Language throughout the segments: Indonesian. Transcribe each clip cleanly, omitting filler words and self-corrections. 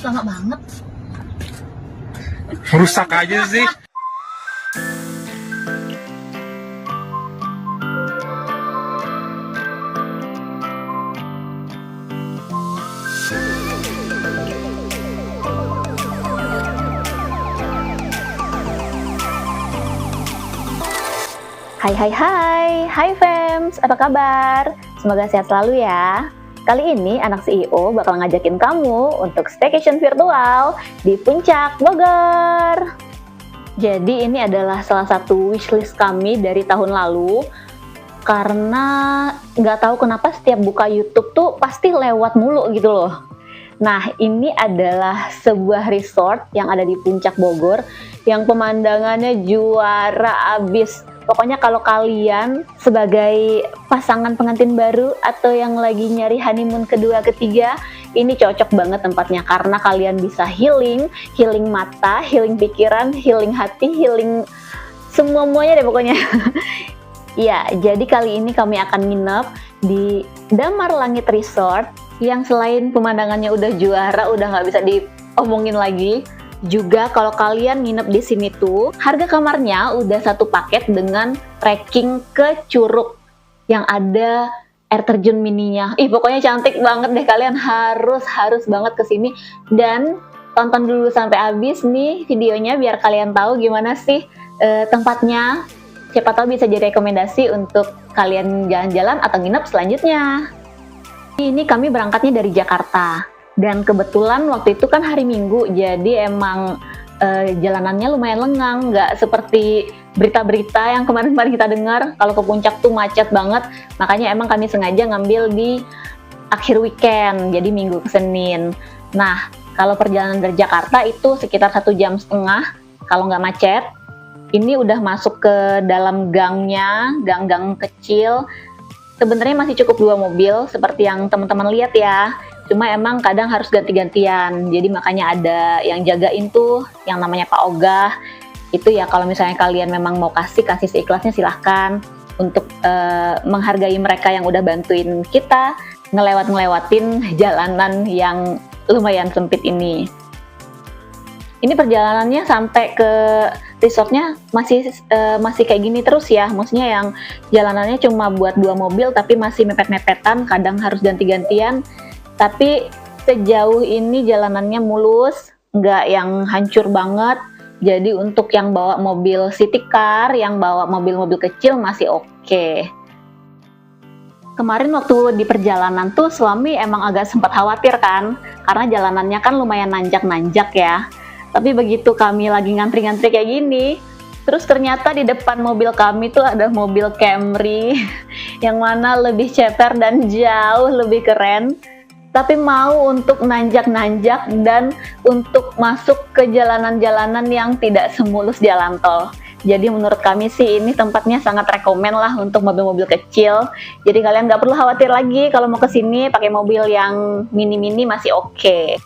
lama banget. Rusak aja sih. Hai fams, apa kabar? Semoga sehat selalu ya. Kali ini anak CEO bakal ngajakin kamu untuk staycation virtual di Puncak Bogor. Jadi ini adalah salah satu wishlist kami dari tahun lalu, karena nggak tahu kenapa setiap buka YouTube tuh pasti lewat mulu gitu loh. Nah, ini adalah sebuah resort yang ada di Puncak Bogor yang pemandangannya juara abis. Pokoknya kalau kalian sebagai pasangan pengantin baru atau yang lagi nyari honeymoon kedua ketiga, ini cocok banget tempatnya karena kalian bisa healing mata, healing pikiran, healing hati, healing semuanya deh pokoknya. Ya, jadi kali ini kami akan nginep di Damar Langit Resort yang selain pemandangannya udah juara, udah nggak bisa diomongin lagi. Juga kalau kalian nginep di sini tuh, harga kamarnya udah satu paket dengan trekking ke Curug yang ada air terjun mininya. Pokoknya cantik banget deh, kalian harus banget ke sini dan tonton dulu sampai habis nih videonya biar kalian tahu gimana sih tempatnya. Siapa tahu bisa jadi rekomendasi untuk kalian jalan-jalan atau nginep selanjutnya. Ini kami berangkatnya dari Jakarta. Dan kebetulan waktu itu kan hari Minggu, jadi emang jalanannya lumayan lengang, nggak seperti berita-berita yang kemarin-kemarin kita dengar, kalau ke puncak tuh macet banget, makanya emang kami sengaja ngambil di akhir weekend, jadi Minggu ke Senin. Nah, kalau perjalanan dari Jakarta itu sekitar 1,5 jam, kalau nggak macet. Ini udah masuk ke dalam gangnya, gang-gang kecil, sebenarnya masih cukup 2 mobil, seperti yang teman-teman lihat ya. Cuma emang kadang harus ganti-gantian, jadi makanya ada yang jagain tuh, yang namanya Pak Ogah. Itu ya kalau misalnya kalian memang mau kasih seikhlasnya silahkan untuk menghargai mereka yang udah bantuin kita ngelewatin jalanan yang lumayan sempit ini. Ini perjalanannya sampai ke resortnya masih kayak gini terus ya, maksudnya yang jalanannya cuma buat 2 mobil tapi masih mepet-mepetan, kadang harus ganti-gantian. Tapi sejauh ini jalanannya mulus, nggak yang hancur banget. Jadi untuk yang bawa mobil city car, yang bawa mobil-mobil kecil masih oke. Kemarin waktu di perjalanan tuh suami emang agak sempat khawatir kan, karena jalanannya kan lumayan nanjak-nanjak ya. Tapi begitu kami lagi ngantri-ngantri kayak gini, terus ternyata di depan mobil kami tuh ada mobil Camry yang mana lebih ceper dan jauh lebih keren. Tapi mau untuk nanjak-nanjak dan untuk masuk ke jalanan-jalanan yang tidak semulus jalan tol. Jadi menurut kami sih ini tempatnya sangat rekomen lah untuk mobil-mobil kecil. Jadi kalian nggak perlu khawatir lagi kalau mau ke sini pakai mobil yang mini-mini masih oke.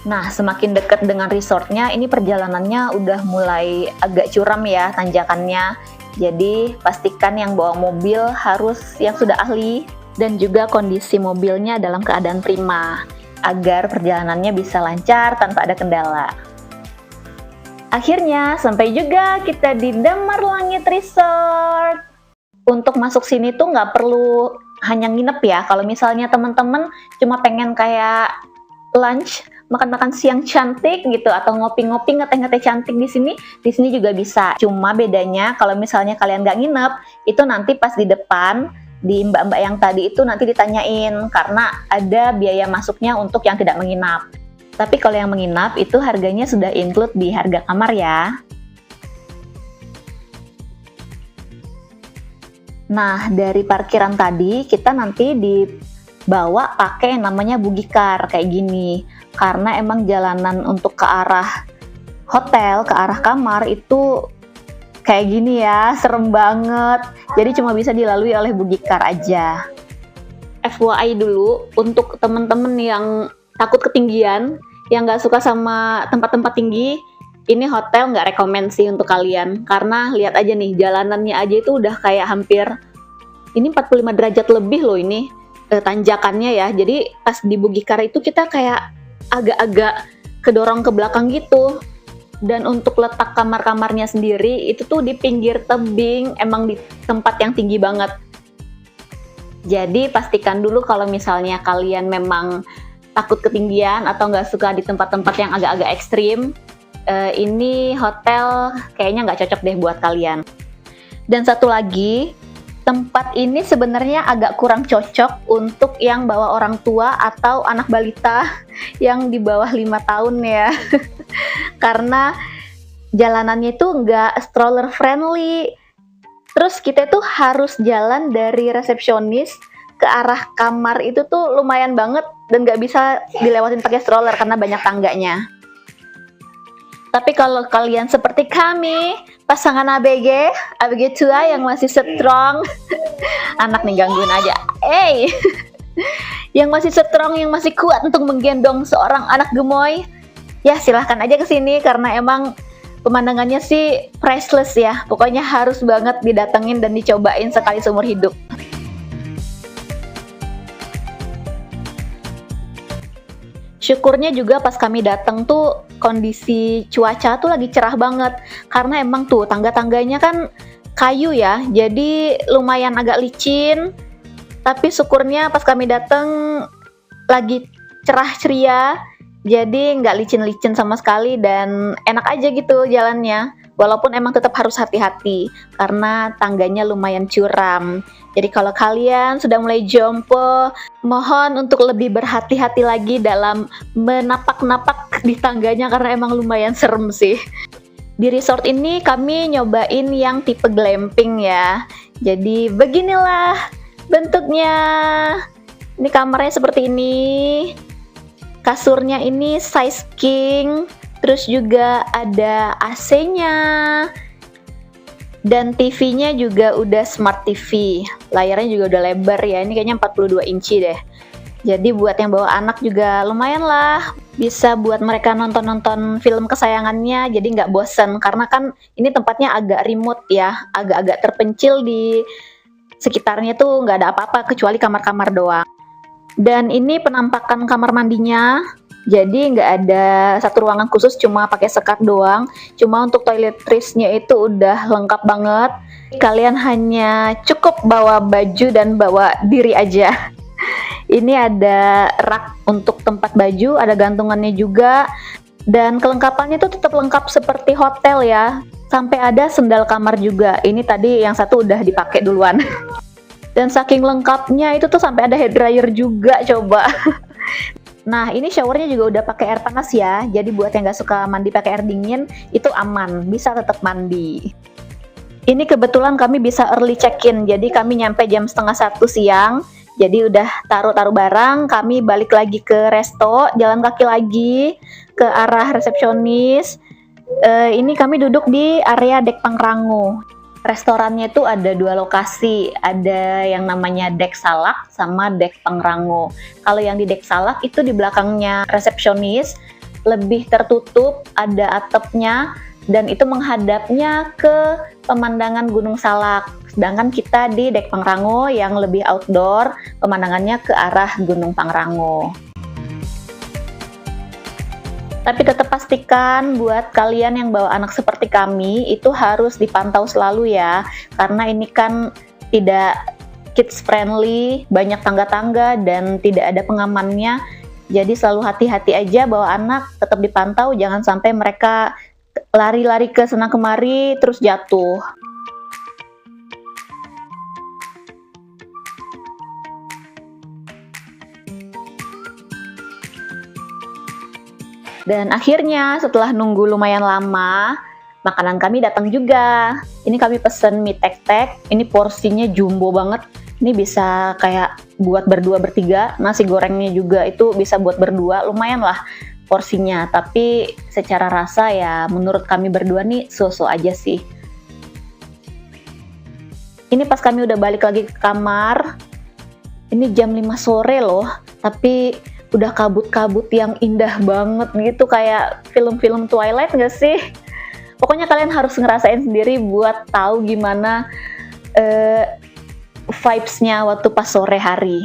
Nah, semakin dekat dengan resortnya, ini perjalanannya udah mulai agak curam ya tanjakannya. Jadi, pastikan yang bawa mobil harus yang sudah ahli dan juga kondisi mobilnya dalam keadaan prima agar perjalanannya bisa lancar tanpa ada kendala. Akhirnya, sampai juga kita di Damar Langit Resort. Untuk masuk sini tuh nggak perlu hanya nginep ya. Kalau misalnya teman-teman cuma pengen kayak lunch, makan-makan siang cantik gitu atau ngopi-ngopi ngeteh-ngeteh cantik di sini juga bisa. Cuma bedanya kalau misalnya kalian nggak nginep, itu nanti pas di depan di mbak-mbak yang tadi itu nanti ditanyain karena ada biaya masuknya untuk yang tidak menginap. Tapi kalau yang menginap itu harganya sudah include di harga kamar ya. Nah, dari parkiran tadi kita nanti dibawa pakai yang namanya buggy car kayak gini. Karena emang jalanan untuk ke arah hotel, ke arah kamar itu kayak gini ya, serem banget. Jadi cuma bisa dilalui oleh buggy car aja. FYI dulu, untuk temen-temen yang takut ketinggian, yang nggak suka sama tempat-tempat tinggi, ini hotel nggak rekomend sih untuk kalian. Karena lihat aja nih, jalanannya aja itu udah kayak hampir, ini 45 derajat lebih loh ini tanjakannya ya. Jadi pas di Bugikar itu kita kayak agak-agak kedorong ke belakang gitu. Dan untuk letak kamar-kamarnya sendiri itu tuh di pinggir tebing, emang di tempat yang tinggi banget. Jadi pastikan dulu kalau misalnya kalian memang takut ketinggian atau nggak suka di tempat-tempat yang agak-agak ekstrim, ini hotel kayaknya nggak cocok deh buat kalian. Dan satu lagi, tempat ini sebenarnya agak kurang cocok untuk yang bawa orang tua atau anak balita yang di bawah 5 tahun ya. Karena jalanannya itu nggak stroller friendly. Terus kita tuh harus jalan dari resepsionis ke arah kamar itu tuh lumayan banget dan nggak bisa dilewatin pakai stroller karena banyak tangganya. Tapi kalau kalian seperti kami, pasangan ABG tua yang masih strong, anak nih gangguin aja, yang masih strong, yang masih kuat untuk menggendong seorang anak gemoy, ya silahkan aja kesini karena emang pemandangannya sih priceless ya. Pokoknya harus banget didatengin dan dicobain sekali seumur hidup. Syukurnya juga pas kami datang tuh kondisi cuaca tuh lagi cerah banget. Karena emang tuh tangga-tangganya kan kayu ya, jadi lumayan agak licin. Tapi syukurnya pas kami datang lagi cerah ceria, jadi nggak licin-licin sama sekali dan enak aja gitu jalannya. Walaupun emang tetap harus hati-hati karena tangganya lumayan curam. Jadi kalau kalian sudah mulai jompo, mohon untuk lebih berhati-hati lagi dalam menapak-napak di tangganya karena emang lumayan serem sih. Di resort ini kami nyobain yang tipe glamping ya. Jadi beginilah bentuknya. Ini kamarnya seperti ini. Kasurnya ini size king, terus juga ada AC-nya, dan TV-nya juga udah smart TV. Layarnya juga udah lebar ya, ini kayaknya 42 inci deh. Jadi buat yang bawa anak juga lumayan lah, bisa buat mereka nonton-nonton film kesayangannya, jadi nggak bosen. Karena kan ini tempatnya agak remote ya, agak-agak terpencil di sekitarnya tuh nggak ada apa-apa kecuali kamar-kamar doang. Dan ini penampakan kamar mandinya, jadi nggak ada satu ruangan khusus, cuma pakai sekat doang. Cuma untuk toiletries-nya itu udah lengkap banget. Kalian hanya cukup bawa baju dan bawa diri aja. Ini ada rak untuk tempat baju, ada gantungannya juga. Dan kelengkapannya itu tetap lengkap seperti hotel ya. Sampai ada sendal kamar juga. Ini tadi yang satu udah dipakai duluan. Dan saking lengkapnya itu tuh sampai ada hair dryer juga, coba. Nah, ini showernya juga udah pakai air panas ya. Jadi buat yang nggak suka mandi pakai air dingin, itu aman, bisa tetap mandi. Ini kebetulan kami bisa early check-in, jadi kami nyampe jam 12:30 siang. Jadi udah taruh-taruh barang, kami balik lagi ke resto, jalan kaki lagi ke arah resepsionis. Ini kami duduk di area Dek Pangrango. Restorannya itu ada 2 lokasi, ada yang namanya Dek Salak sama Dek Pangrango. Kalau yang di Dek Salak itu di belakangnya resepsionis, lebih tertutup, ada atapnya, dan itu menghadapnya ke pemandangan Gunung Salak. Sedangkan kita di Dek Pangrango yang lebih outdoor, pemandangannya ke arah Gunung Pangrango. Tapi tetap pastikan buat kalian yang bawa anak seperti kami itu harus dipantau selalu ya, karena ini kan tidak kids friendly, banyak tangga-tangga dan tidak ada pengamannya. Jadi selalu hati-hati aja bawa anak, tetap dipantau, jangan sampai mereka lari-lari ke sana kemari terus jatuh. Dan akhirnya setelah nunggu lumayan lama, makanan kami datang juga. Ini kami pesen mie tek-tek, ini porsinya jumbo banget. Ini bisa kayak buat berdua bertiga, nasi gorengnya juga itu bisa buat berdua, lumayan lah porsinya. Tapi secara rasa ya menurut kami berdua nih so-so aja sih. Ini pas kami udah balik lagi ke kamar, ini jam 5 sore loh, tapi udah kabut-kabut yang indah banget gitu, kayak film-film Twilight nggak sih? Pokoknya kalian harus ngerasain sendiri buat tahu gimana vibes-nya waktu pas sore hari.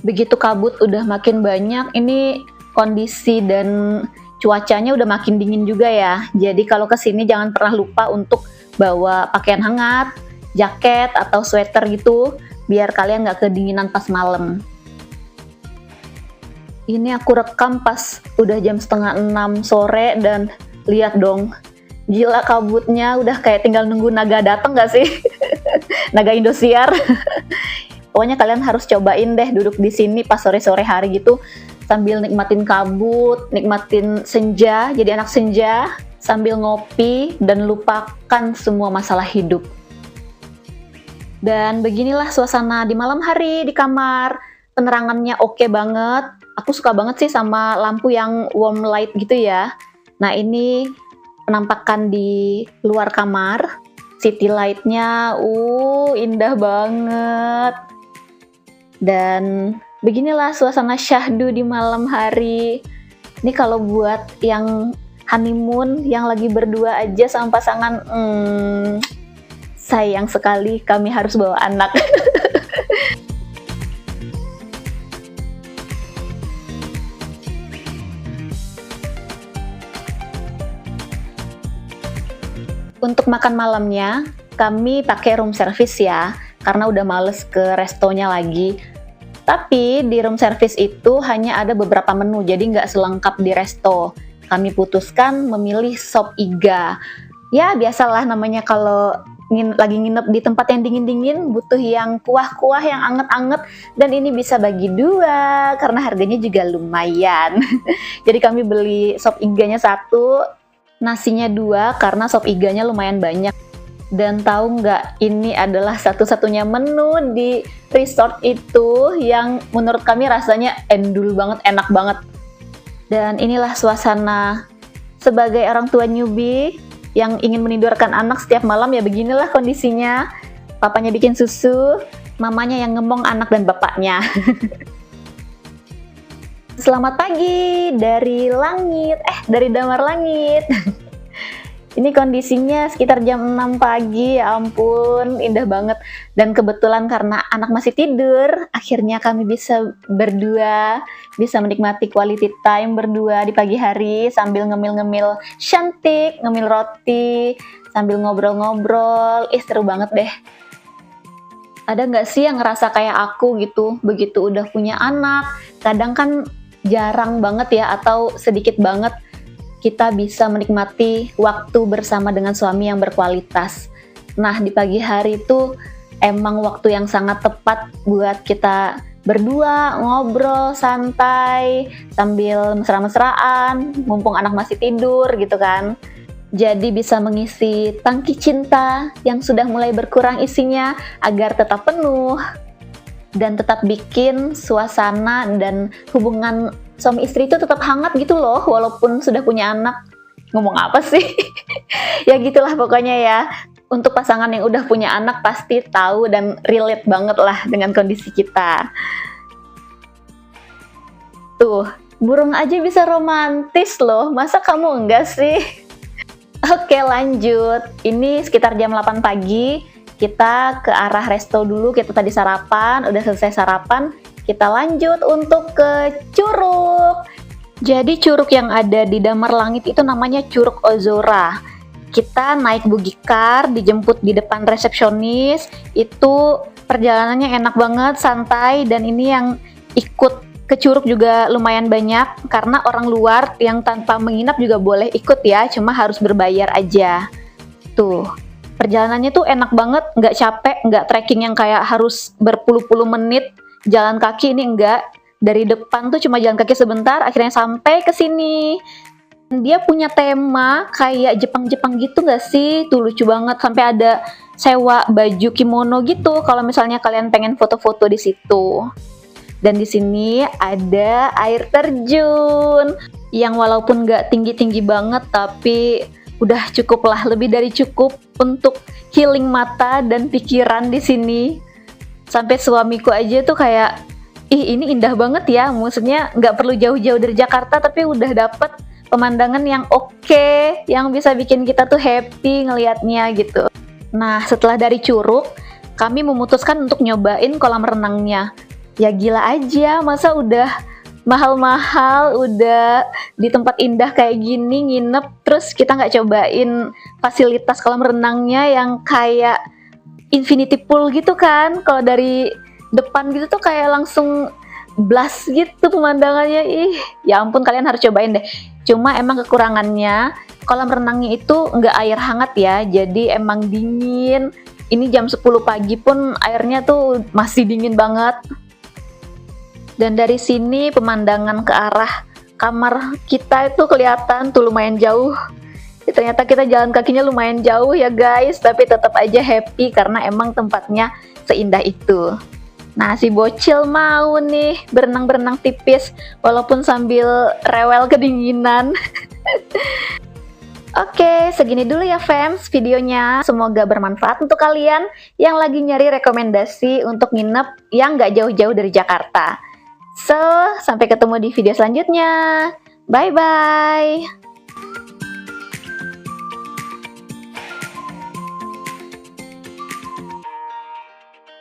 Begitu kabut udah makin banyak, ini kondisi dan cuacanya udah makin dingin juga ya. Jadi kalau kesini jangan pernah lupa untuk bawa pakaian hangat, jaket atau sweater gitu, biar kalian nggak kedinginan pas malam. Ini aku rekam pas udah jam 5:30 sore dan lihat dong, gila kabutnya udah kayak tinggal nunggu naga dateng nggak sih? Naga Indosiar. Pokoknya kalian harus cobain deh duduk di sini pas sore-sore hari gitu, sambil nikmatin kabut, nikmatin senja, jadi anak senja, sambil ngopi dan lupakan semua masalah hidup. Dan beginilah suasana di malam hari di kamar. Penerangannya oke banget. Aku suka banget sih sama lampu yang warm light gitu ya. Nah, ini penampakan di luar kamar. City light-nya, indah banget. Dan beginilah suasana syahdu di malam hari. Ini kalau buat yang honeymoon, yang lagi berdua aja sama pasangan, sayang sekali kami harus bawa anak. Untuk makan malamnya, kami pakai room service ya, karena udah males ke restonya lagi. Tapi di room service itu hanya ada beberapa menu, jadi nggak selengkap di resto. Kami putuskan memilih sop iga. Ya biasalah namanya kalau lagi nginep di tempat yang dingin-dingin, butuh yang kuah-kuah yang anget-anget, dan ini bisa bagi dua karena harganya juga lumayan. Jadi kami beli sop iganya satu, nasinya dua karena sop iganya lumayan banyak. Dan tahu nggak, ini adalah satu-satunya menu di resort itu yang menurut kami rasanya endul banget, enak banget. Dan inilah suasana sebagai orang tua newbie yang ingin menidurkan anak setiap malam, ya beginilah kondisinya. Papanya bikin susu, mamanya yang ngemong anak dan bapaknya. Selamat pagi dari langit, dari damar langit. Ini kondisinya sekitar jam 6 pagi, ya ampun, indah banget. Dan kebetulan karena anak masih tidur, akhirnya kami bisa berdua, bisa menikmati quality time berdua di pagi hari sambil ngemil-ngemil cantik, ngemil roti, sambil ngobrol-ngobrol. Seru banget deh. Ada nggak sih yang ngerasa kayak aku gitu, begitu udah punya anak, kadang kan jarang banget ya, atau sedikit banget kita bisa menikmati waktu bersama dengan suami yang berkualitas. Nah, di pagi hari itu emang waktu yang sangat tepat buat kita berdua ngobrol santai sambil mesra-mesraan, mumpung anak masih tidur gitu kan. Jadi bisa mengisi tangki cinta yang sudah mulai berkurang isinya agar tetap penuh dan tetap bikin suasana dan hubungan suami istri itu tetap hangat gitu loh, walaupun sudah punya anak. Ngomong apa sih? Ya gitulah pokoknya ya. Untuk pasangan yang udah punya anak pasti tahu dan relate banget lah dengan kondisi kita. Tuh, burung aja bisa romantis loh, masa kamu enggak sih? Oke lanjut, ini sekitar jam 8 pagi, kita ke arah resto dulu, kita tadi sarapan, udah selesai sarapan, kita lanjut untuk ke Curug. Jadi Curug yang ada di Damar Langit itu namanya Curug Ozora. Kita naik buggy car, dijemput di depan resepsionis. Itu perjalanannya enak banget, santai, dan ini yang ikut ke Curug juga lumayan banyak karena orang luar yang tanpa menginap juga boleh ikut ya, cuma harus berbayar aja. Tuh, perjalanannya tuh enak banget, nggak capek, nggak trekking yang kayak harus berpuluh-puluh menit. Jalan kaki ini enggak, dari depan tuh cuma jalan kaki sebentar, akhirnya sampai ke sini. Dia punya tema kayak Jepang-Jepang gitu nggak sih? Tuh lucu banget, sampai ada sewa baju kimono gitu kalau misalnya kalian pengen foto-foto di situ. Dan di sini ada air terjun yang walaupun nggak tinggi-tinggi banget, tapi udah cukup lah, lebih dari cukup untuk healing mata dan pikiran di sini. Sampai suamiku aja tuh kayak, ih ini indah banget ya, maksudnya nggak perlu jauh-jauh dari Jakarta tapi udah dapet pemandangan yang oke, yang bisa bikin kita tuh happy ngelihatnya gitu. Nah, setelah dari Curug, kami memutuskan untuk nyobain kolam renangnya. Ya gila aja, masa udah mahal-mahal, udah di tempat indah kayak gini nginep, terus kita nggak cobain fasilitas kolam renangnya yang kayak infinity pool gitu kan. Kalau dari depan gitu tuh kayak langsung blast gitu pemandangannya. Ih, ya ampun, kalian harus cobain deh. Cuma emang kekurangannya kolam renangnya itu nggak air hangat ya, jadi emang dingin. Ini jam 10 pagi pun airnya tuh masih dingin banget. Dan dari sini pemandangan ke arah kamar kita itu kelihatan tuh lumayan jauh. Ternyata kita jalan kakinya lumayan jauh ya guys, tapi tetap aja happy karena emang tempatnya seindah itu. Nah, si bocil mau nih berenang-berenang tipis walaupun sambil rewel kedinginan. Oke, segini dulu ya fams videonya. Semoga bermanfaat untuk kalian yang lagi nyari rekomendasi untuk nginep yang nggak jauh-jauh dari Jakarta. So, sampai ketemu di video selanjutnya. Bye-bye.